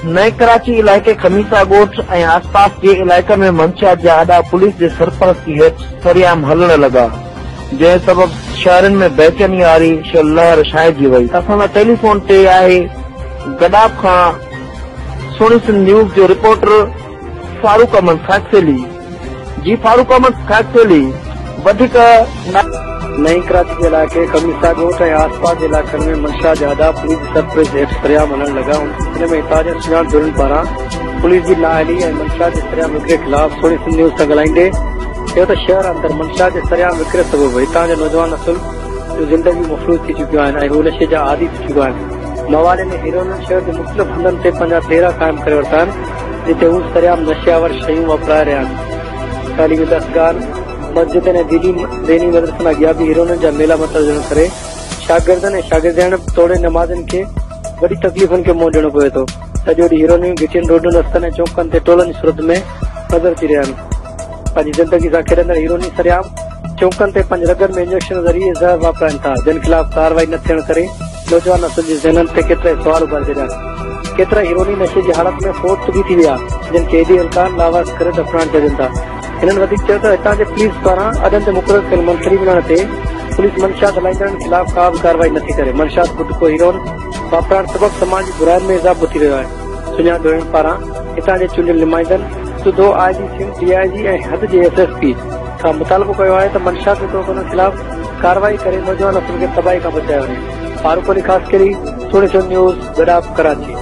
नए कराची इलाके खमीसा गोठ ऐं आसपास के इलाके में मंशियात जा अॾा पुलिस जे सरपरस्ती हेठि सरियाम हलण लगा, जंहिं सबब शहरनि में बेचैनी वारी लहर छाइजी वई। असां टेलीफोन ते आहे गडाब खां सोनी सिंध न्यूज़ जो रिपोर्टर फारूक अहमद खाकसेली। जी फारूक अहमद खाकसेली, वधीक नई कराची के इलाके खमीसा गोठ ऐं आसपास के इलाक़नि में मंशियात जा अॾा पुलिस सरपरस्ती हेठि सरियाम हलण लगा। इन में हितां सुञाण जुड़नि पारां पुलिस की नाअहली ऐं मंशियात जे सरियाम विकिरे खिलाफ सोनी सिंध न्यूज़ सां ॻाल्हाईंदे चयो त शहर अंदरि मंशियात जे सरियाम विकिरे सबबि हितां जा नौजवान असुल जूं ज़िंदगियूं मफ़लूज थी चुकियूं आहिनि ऐं हू नशे जा आदी थी चुका आहिनि। मवाले में हीरोइन शहर जे मुख़्तलिफ़ हंधनि ते पंहिंजा डेरा क़ाइमु करे वरिता आहिनि, जिते हू सरियाम नशियावर शयूं वापराए रहिया आहिनि। तालीमी दस्तगार मस्जिदनि ऐं दीनी मदरसनि अॻियां बि हीरोइननि जा मेला मतलबु करे शागिर्दनि ऐं शागिर्दियाण तोड़े नमाज़नि खे वॾी तकलीफ़ुनि खे मुंहुं ॾियणो पए थो। सॼो ॾींहुं हीरोइनियूं घिटियुनि रोडनि रस्तनि ऐं चौकनि ते टोलनि जी सूरत में नज़र अची रहिया आहिनि। पंहिंजी ज़िंदगी सां खेॾंदड़ हीरोइनियूं सरियाम चौकनि ते पंज रगनि में इंजेक्शन ज़रिए ज़हर वापराइनि था, जिन ख़िलाफ़ कार्रवाई न थियण करे नौजवान नस्ल जे ज़हननि ते केतिरा सवाल उभारे छॾिया आहिनि। केतिरा हीरोइनी नशे जी हालत में फोत बि थी विया, जिन खे एॾी हल्का लावाज़ करे दफ़नाइण चाहिनि था। हिननि वधीक चयो त हितां जे पुलिस पारां अॾनि ते मुक़ररु थियल मंशरी मिलण ते पुलिस मंशियात हलाईंदड़नि ख़िलाफ़ का बि कार्रवाई नथी करे। मंशियात गुटको हीरोइन वापराइण सबबि समाज जी बुराइनि में इज़ाफ़ो थी रहियो आहे। सुञाण जुड़नि पारां हितां जे चूंडियल नुमाइंदनि सुधो आईजी सिंध डीआईजी ऐं हद जे एसएसपी खां मुतालबो कयो आहे त मंशियात जे तौरनि ख़िलाफ़ कार्रवाई करे नौजवान असुल खे तबाही खां बचायो वञे। Farooq Ali खासकरी, Sony Sindh news, गडाब, Karachi.